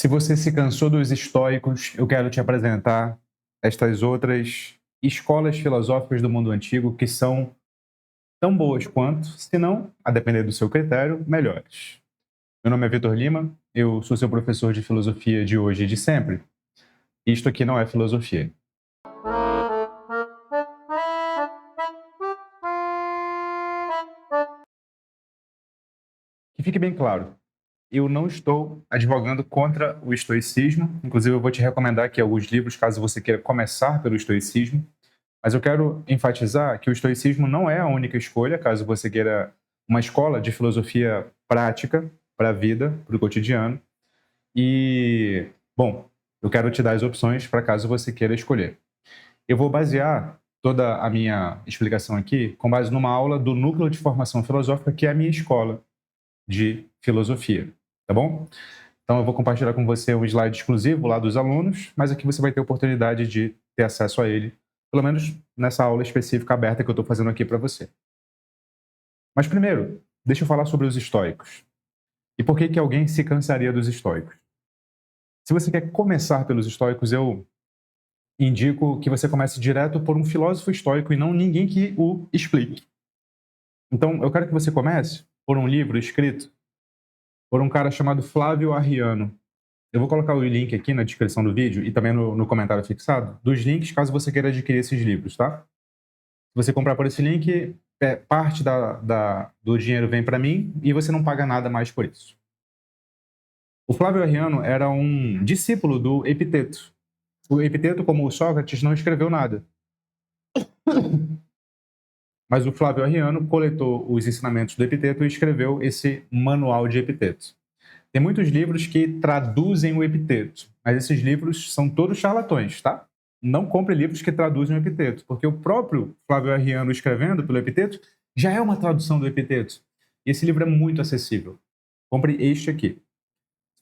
Se você se cansou dos estoicos, eu quero te apresentar estas outras escolas filosóficas do mundo antigo que são tão boas quanto, se não, a depender do seu critério, melhores. Meu nome é Vitor Lima, eu sou seu professor de filosofia de hoje e de sempre. Isto aqui não é filosofia. Que fique bem claro, eu não estou advogando contra o estoicismo, inclusive eu vou te recomendar aqui alguns livros caso você queira começar pelo estoicismo, mas eu quero enfatizar que o estoicismo não é a única escolha, caso você queira uma escola de filosofia prática para a vida, para o cotidiano. E, bom, eu quero te dar as opções para caso você queira escolher. Eu vou basear toda a minha explicação aqui com base numa aula do Núcleo de Formação Filosófica, que é a minha escola de filosofia, tá bom? Então eu vou compartilhar com você um slide exclusivo lá dos alunos, mas aqui você vai ter a oportunidade de ter acesso a ele, pelo menos nessa aula específica aberta que eu estou fazendo aqui para você. Mas primeiro, deixa eu falar sobre os estoicos. E por que alguém se cansaria dos estoicos? Se você quer começar pelos estoicos, eu indico que você comece direto por um filósofo estoico e não ninguém que o explique. Então, eu quero que você comece por um livro escrito por um cara chamado Flávio Arriano. Eu vou colocar o link aqui na descrição do vídeo e também no comentário fixado dos links, caso você queira adquirir esses livros, tá? Se você comprar por esse link, parte do dinheiro vem para mim e você não paga nada mais por isso. O Flávio Arriano era um discípulo do Epiteto. O Epiteto, como o Sócrates, não escreveu nada. Mas o Flávio Arriano coletou os ensinamentos do Epiteto e escreveu esse manual de Epiteto. Tem muitos livros que traduzem o Epiteto, mas esses livros são todos charlatões, tá? Não compre livros que traduzem o Epiteto, porque o próprio Flávio Arriano escrevendo pelo Epiteto já é uma tradução do Epiteto. E esse livro é muito acessível. Compre este aqui.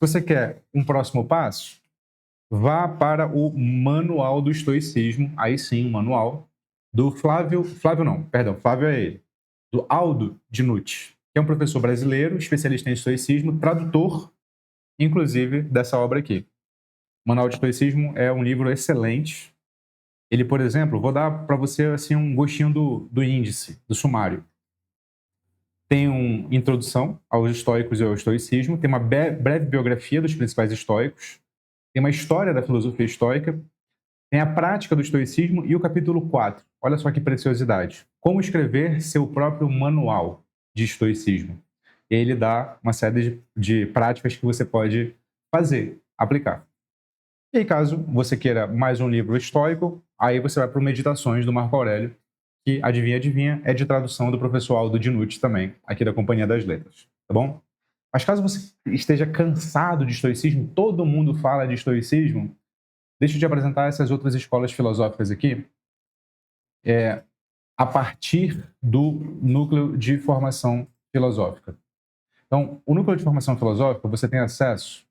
Se você quer um próximo passo, vá para o Manual do Estoicismo, aí sim, o manual, do Flávio é ele, do Aldo Dinucci, que é um professor brasileiro, especialista em estoicismo, tradutor, inclusive, dessa obra aqui. O Manual de Estoicismo é um livro excelente. Ele, por exemplo, vou dar para você assim, um gostinho do índice, do sumário. Tem uma introdução aos estoicos e ao estoicismo, tem uma breve biografia dos principais estoicos, tem uma história da filosofia estoica, tem a prática do estoicismo e o capítulo 4. Olha só que preciosidade. Como escrever seu próprio manual de estoicismo. E aí ele dá uma série de práticas que você pode fazer, aplicar. E aí, caso você queira mais um livro estoico, aí você vai para o Meditações do Marco Aurélio, que, adivinha, é de tradução do professor Aldo Dinucci também, aqui da Companhia das Letras, tá bom? Mas caso você esteja cansado de estoicismo, todo mundo fala de estoicismo, deixa eu te apresentar essas outras escolas filosóficas aqui, a partir do núcleo de formação filosófica. Então, o núcleo de formação filosófica, você tem acesso,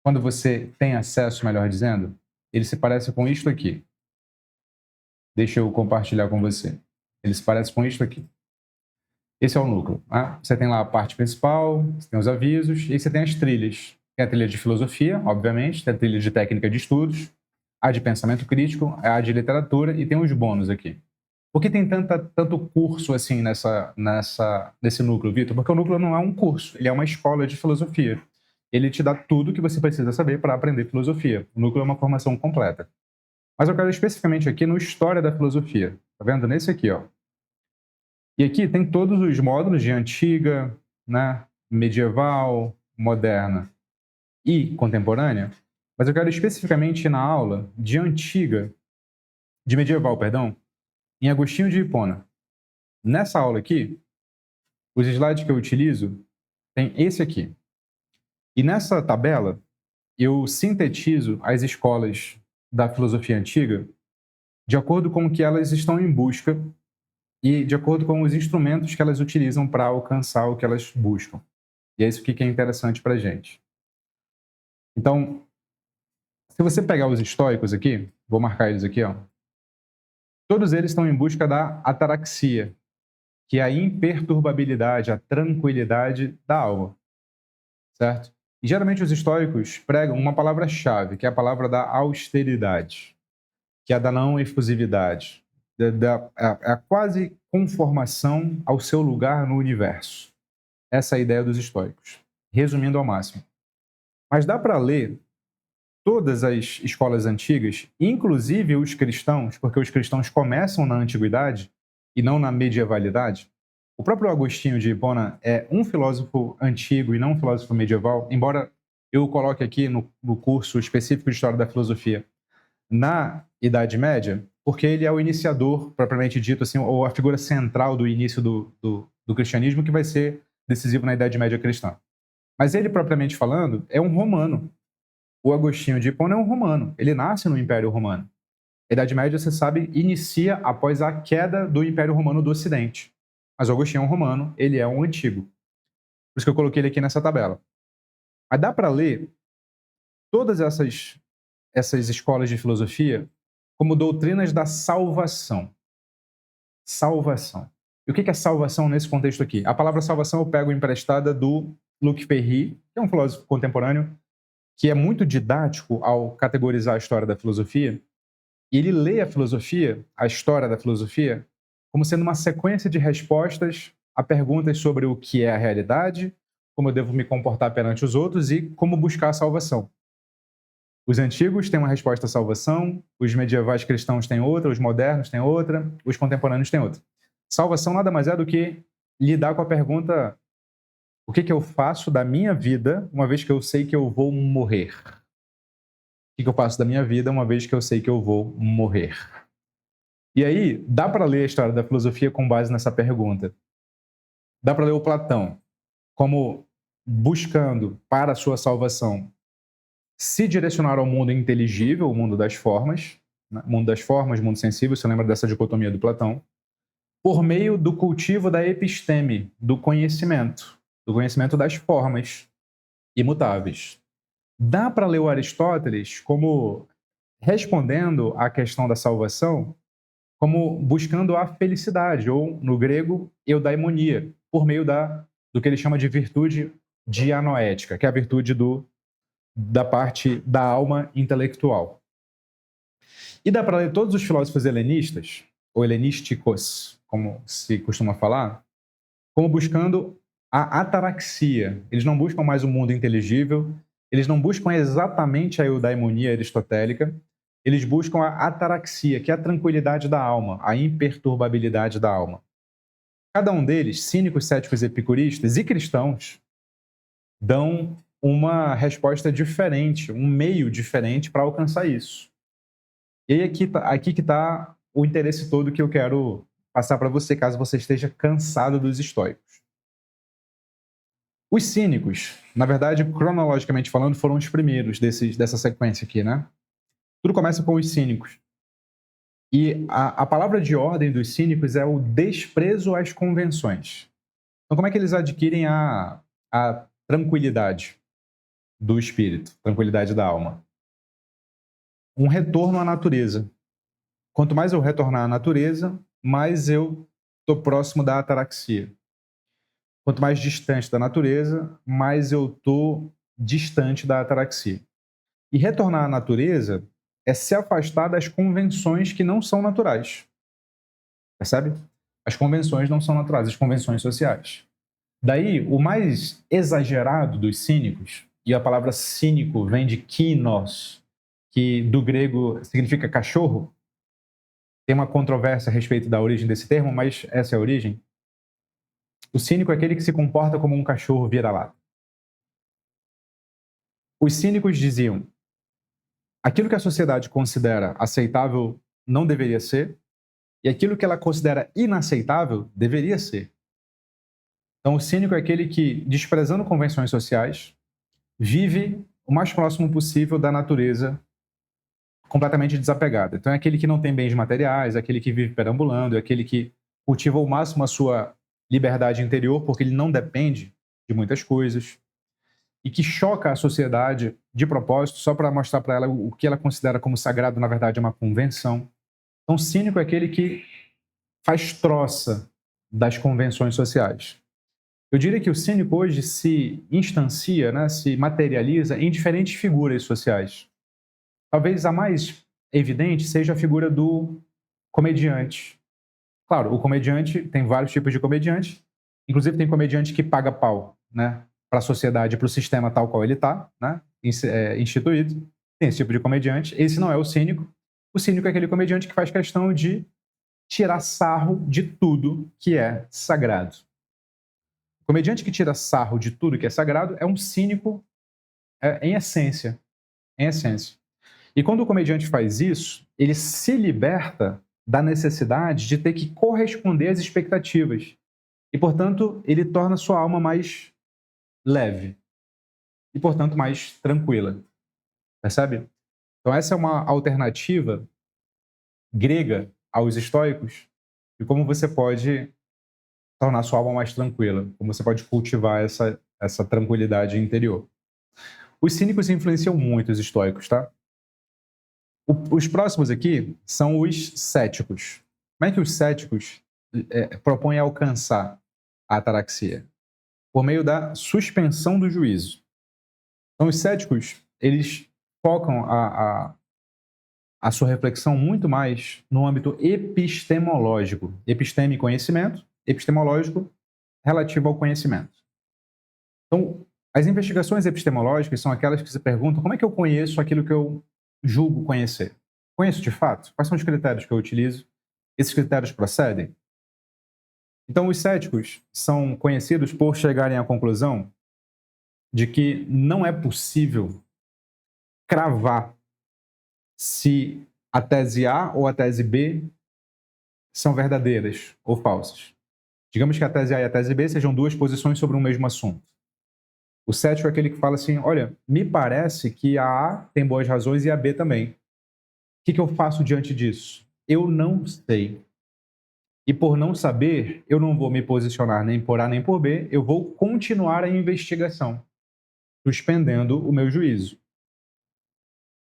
quando você tem acesso, melhor dizendo, ele se parece com isto aqui. Deixa eu compartilhar com você. Ele se parece com isto aqui. Esse é o núcleo. Né? Você tem lá a parte principal, você tem os avisos, e aí você tem as trilhas. Tem a trilha de filosofia, obviamente, tem a trilha de técnica de estudos, a de pensamento crítico, a de literatura e tem os bônus aqui. Por que tem tanto curso assim nesse núcleo, Vitor? Porque o núcleo não é um curso, ele é uma escola de filosofia. Ele te dá tudo o que você precisa saber para aprender filosofia. O núcleo é uma formação completa. Mas eu quero especificamente aqui no História da Filosofia. Tá vendo? Nesse aqui, ó. E aqui tem todos os módulos de antiga, né, medieval, moderna e contemporânea, mas eu quero especificamente ir na aula de medieval, em Agostinho de Hipona. Nessa aula aqui, os slides que eu utilizo tem esse aqui. E nessa tabela, eu sintetizo as escolas da filosofia antiga de acordo com o que elas estão em busca e de acordo com os instrumentos que elas utilizam para alcançar o que elas buscam. E é isso que é interessante para a gente. Então, se você pegar os estoicos aqui, vou marcar eles aqui, ó, todos eles estão em busca da ataraxia, que é a imperturbabilidade, a tranquilidade da alma, certo? E geralmente os estoicos pregam uma palavra-chave, que é a palavra da austeridade, que é a da não efusividade, a quase conformação ao seu lugar no universo. Essa é a ideia dos estoicos, resumindo ao máximo. Mas dá para ler todas as escolas antigas, inclusive os cristãos, porque os cristãos começam na antiguidade e não na medievalidade. O próprio Agostinho de Hipona é um filósofo antigo e não um filósofo medieval, embora eu o coloque aqui no curso específico de História da Filosofia na Idade Média, porque ele é o iniciador, propriamente dito, assim, ou a figura central do início do cristianismo, que vai ser decisivo na Idade Média cristã. Mas ele, propriamente falando, é um romano. O Agostinho de Hipona é um romano. Ele nasce no Império Romano. A Idade Média, você sabe, inicia após a queda do Império Romano do Ocidente. Mas o Agostinho é um romano, ele é um antigo. Por isso que eu coloquei ele aqui nessa tabela. Mas dá para ler todas essas escolas de filosofia como doutrinas da salvação. Salvação. E o que é salvação nesse contexto aqui? A palavra salvação eu pego emprestada do Luc Ferry, que é um filósofo contemporâneo, que é muito didático ao categorizar a história da filosofia. E ele lê a filosofia, a história da filosofia, como sendo uma sequência de respostas a perguntas sobre o que é a realidade, como eu devo me comportar perante os outros e como buscar a salvação. Os antigos têm uma resposta à salvação, os medievais cristãos têm outra, os modernos têm outra, os contemporâneos têm outra. Salvação nada mais é do que lidar com a pergunta: o que eu faço da minha vida uma vez que eu sei que eu vou morrer? O que eu faço da minha vida uma vez que eu sei que eu vou morrer? E aí, dá para ler a história da filosofia com base nessa pergunta. Dá para ler o Platão como buscando, para a sua salvação, se direcionar ao mundo inteligível, o mundo das formas, né? Mundo das formas, mundo sensível, você lembra dessa dicotomia do Platão, por meio do cultivo da episteme, do conhecimento das formas imutáveis. Dá para ler o Aristóteles como respondendo à questão da salvação, como buscando a felicidade, ou, no grego, eudaimonia, por meio do que ele chama de virtude dianoética, que é a virtude da parte da alma intelectual. E dá para ler todos os filósofos helenistas, ou helenísticos, como se costuma falar, como buscando a ataraxia. Eles não buscam mais o mundo inteligível, eles não buscam exatamente a eudaimonia aristotélica, eles buscam a ataraxia, que é a tranquilidade da alma, a imperturbabilidade da alma. Cada um deles, cínicos, céticos, epicuristas e cristãos, dão uma resposta diferente, um meio diferente para alcançar isso. E aí aqui que está o interesse todo que eu quero passar para você, caso você esteja cansado dos estoicos. Os cínicos, na verdade, cronologicamente falando, foram os primeiros dessa sequência aqui, né? Tudo começa com os cínicos. E a palavra de ordem dos cínicos é o desprezo às convenções. Então, como é que eles adquirem a tranquilidade do espírito, tranquilidade da alma? Um retorno à natureza. Quanto mais eu retornar à natureza, mais eu estou próximo da ataraxia. Quanto mais distante da natureza, mais eu estou distante da ataraxia. E retornar à natureza é se afastar das convenções que não são naturais. Percebe? As convenções não são naturais, as convenções sociais. Daí, o mais exagerado dos cínicos, e a palavra cínico vem de kinos, que do grego significa cachorro. Tem uma controvérsia a respeito da origem desse termo, mas essa é a origem. O cínico é aquele que se comporta como um cachorro vira-lata. Os cínicos diziam: aquilo que a sociedade considera aceitável não deveria ser, e aquilo que ela considera inaceitável deveria ser. Então, o cínico é aquele que, desprezando convenções sociais, vive o mais próximo possível da natureza, completamente desapegada. Então, é aquele que não tem bens materiais, é aquele que vive perambulando, é aquele que cultiva ao máximo a sua liberdade interior, porque ele não depende de muitas coisas, e que choca a sociedade de propósito, só para mostrar para ela o que ela considera como sagrado, na verdade, é uma convenção. Então, cínico é aquele que faz troça das convenções sociais. Eu diria que o cínico hoje se instancia, né, se materializa em diferentes figuras sociais. Talvez a mais evidente seja a figura do comediante. Claro, o comediante tem vários tipos de comediante, inclusive tem comediante que paga pau, né, para a sociedade, para o sistema tal qual ele está, né, instituído. Tem esse tipo de comediante. Esse não é o cínico. O cínico é aquele comediante que faz questão de tirar sarro de tudo que é sagrado. O comediante que tira sarro de tudo que é sagrado é um cínico em essência. Em essência. E quando o comediante faz isso, ele se liberta da necessidade de ter que corresponder às expectativas. E, portanto, ele torna sua alma mais leve. E, portanto, mais tranquila. Percebe? Então, essa é uma alternativa grega aos estoicos de como você pode tornar sua alma mais tranquila, como você pode cultivar essa tranquilidade interior. Os cínicos influenciam muito os estoicos, tá? Os próximos aqui são os céticos. Como é que os céticos propõem alcançar a ataraxia? Por meio da suspensão do juízo. Então, os céticos, eles focam a sua reflexão muito mais no âmbito epistemológico. Episteme, conhecimento, epistemológico, relativo ao conhecimento. Então, as investigações epistemológicas são aquelas que se perguntam como é que eu conheço aquilo que eu julgo conhecer? Conheço de fato? Quais são os critérios que eu utilizo? Esses critérios procedem? Então, os céticos são conhecidos por chegarem à conclusão de que não é possível cravar se a tese A ou a tese B são verdadeiras ou falsas. Digamos que a tese A e a tese B sejam duas posições sobre um mesmo assunto. O cético é aquele que fala assim, olha, me parece que a A tem boas razões e a B também. O que eu faço diante disso? Eu não sei. E por não saber, eu não vou me posicionar nem por A nem por B, eu vou continuar a investigação, suspendendo o meu juízo.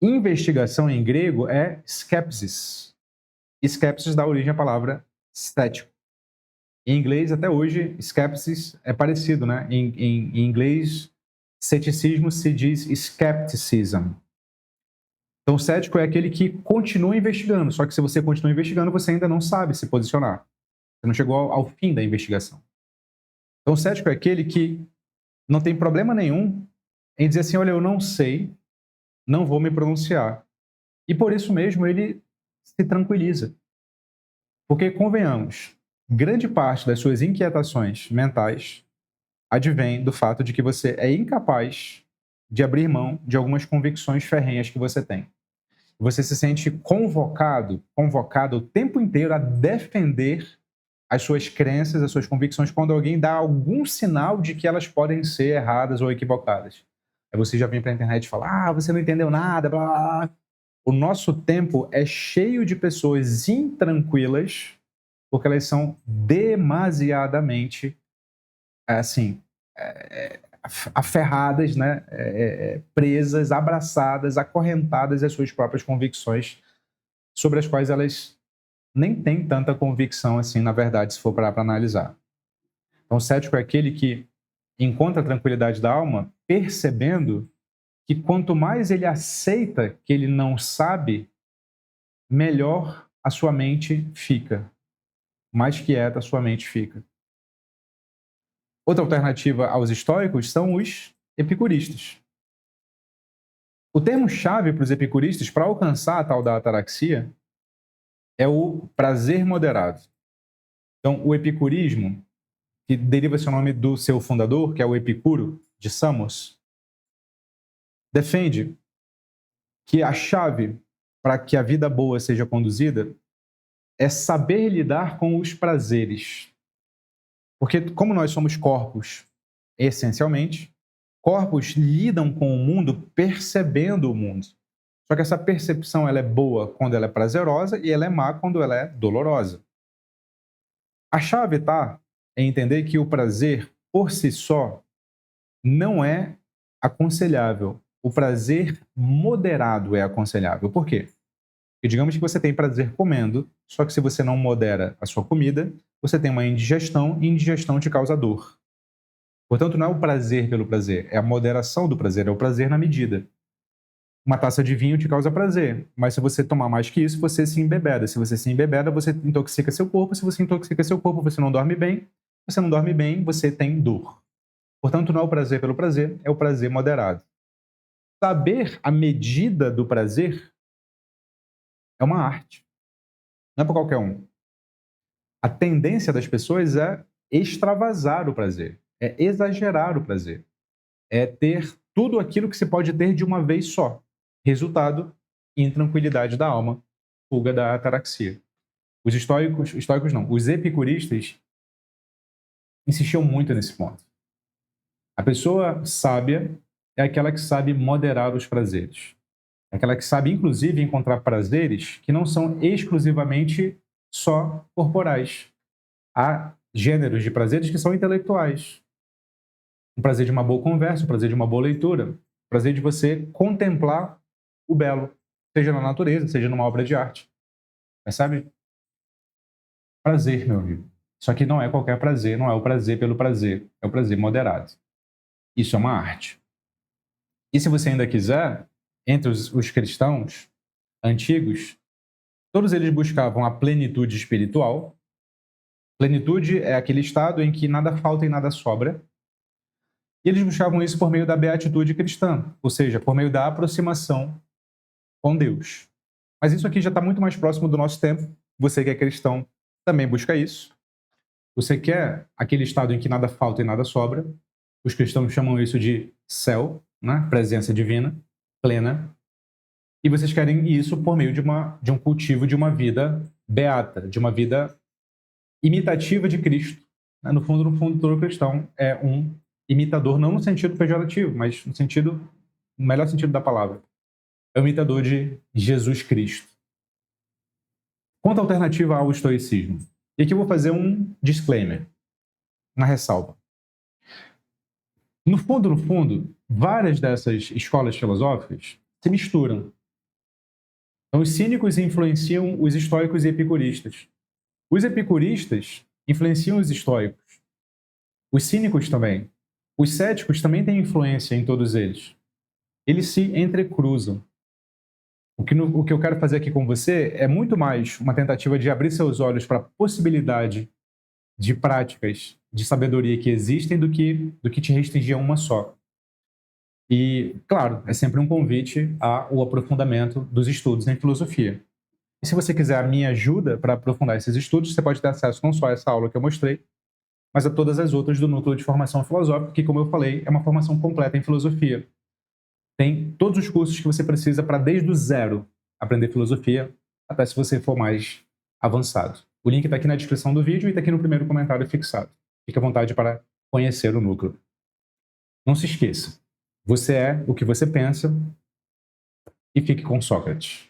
Investigação em grego é skepsis. Skepsis dá origem à palavra cético. Em inglês, até hoje, skepsis é parecido, né? Em inglês, ceticismo se diz skepticism. Então, o cético é aquele que continua investigando, só que se você continua investigando, você ainda não sabe se posicionar. Você não chegou ao fim da investigação. Então, o cético é aquele que não tem problema nenhum em dizer assim, olha, eu não sei, não vou me pronunciar. E por isso mesmo ele se tranquiliza. Porque, convenhamos, grande parte das suas inquietações mentais advém do fato de que você é incapaz de abrir mão de algumas convicções ferrenhas que você tem. Você se sente convocado o tempo inteiro a defender as suas crenças, as suas convicções, quando alguém dá algum sinal de que elas podem ser erradas ou equivocadas. Aí você já vem para a internet e fala, você não entendeu nada, blá, blá. O nosso tempo é cheio de pessoas intranquilas, porque elas são demasiadamente, aferradas, né? Presas, abraçadas, acorrentadas às suas próprias convicções, sobre as quais elas nem têm tanta convicção assim, na verdade, se for parar para analisar. Então, o cético é aquele que encontra a tranquilidade da alma percebendo que quanto mais ele aceita que ele não sabe, melhor a sua mente fica. Mais quieta a sua mente fica. Outra alternativa aos estoicos são os epicuristas. O termo-chave para os epicuristas, para alcançar a tal da ataraxia, é o prazer moderado. Então, o epicurismo, que deriva seu nome do seu fundador, que é o Epicuro, de Samos, defende que a chave para que a vida boa seja conduzida é saber lidar com os prazeres. Porque, como nós somos corpos, essencialmente, corpos lidam com o mundo percebendo o mundo. Só que essa percepção ela é boa quando ela é prazerosa e ela é má quando ela é dolorosa. A chave está em entender que o prazer, por si só, não é aconselhável. O prazer moderado é aconselhável. Por quê? Porque digamos que você tem prazer comendo, só que se você não modera a sua comida, você tem uma indigestão e indigestão te causa dor. Portanto, não é o prazer pelo prazer, é a moderação do prazer, é o prazer na medida. Uma taça de vinho te causa prazer, mas se você tomar mais que isso, você se embebeda. Se você se embebeda, você intoxica seu corpo. Se você intoxica seu corpo, você não dorme bem. Se você não dorme bem, você tem dor. Portanto, não é o prazer pelo prazer, é o prazer moderado. Saber a medida do prazer é uma arte. Não é para qualquer um. A tendência das pessoas é extravasar o prazer, é exagerar o prazer, é ter tudo aquilo que se pode ter de uma vez só. Resultado, intranquilidade da alma, fuga da ataraxia. Os estoicos não, os epicuristas insistiam muito nesse ponto. A pessoa sábia é aquela que sabe moderar os prazeres. É aquela que sabe, inclusive, encontrar prazeres que não são exclusivamente só corporais. Há gêneros de prazeres que são intelectuais. O prazer de uma boa conversa, o prazer de uma boa leitura, o prazer de você contemplar o belo, seja na natureza, seja numa obra de arte. Mas sabe? Prazer, meu amigo. Só que não é qualquer prazer, não é o prazer pelo prazer, é o prazer moderado. Isso é uma arte. E se você ainda quiser, entre os cristãos antigos, todos eles buscavam a plenitude espiritual. Plenitude é aquele estado em que nada falta e nada sobra. E eles buscavam isso por meio da beatitude cristã, ou seja, por meio da aproximação com Deus. Mas isso aqui já está muito mais próximo do nosso tempo. Você que é cristão também busca isso. Você quer aquele estado em que nada falta e nada sobra. Os cristãos chamam isso de céu, né? Presença divina, plena. E vocês querem isso por meio de um cultivo de uma vida beata, de uma vida imitativa de Cristo. No fundo, todo cristão é um imitador, não no sentido pejorativo, mas no melhor sentido da palavra. É um imitador de Jesus Cristo. Quanto alternativa ao estoicismo? E aqui eu vou fazer um disclaimer, uma ressalva. No fundo, várias dessas escolas filosóficas se misturam. Então, os cínicos influenciam os estoicos e epicuristas. Os epicuristas influenciam os estoicos. Os cínicos também. Os céticos também têm influência em todos eles. Eles se entrecruzam. O que eu quero fazer aqui com você é muito mais uma tentativa de abrir seus olhos para a possibilidade de práticas de sabedoria que existem do que te restringir a uma só. E, claro, é sempre um convite ao aprofundamento dos estudos em filosofia. E se você quiser a minha ajuda para aprofundar esses estudos, você pode ter acesso não só a essa aula que eu mostrei, mas a todas as outras do Núcleo de Formação Filosófica, que, como eu falei, é uma formação completa em filosofia. Tem todos os cursos que você precisa para, desde o zero, aprender filosofia, até se você for mais avançado. O link está aqui na descrição do vídeo e está aqui no primeiro comentário fixado. Fique à vontade para conhecer o Núcleo. Não se esqueça, você é o que você pensa e fique com Sócrates.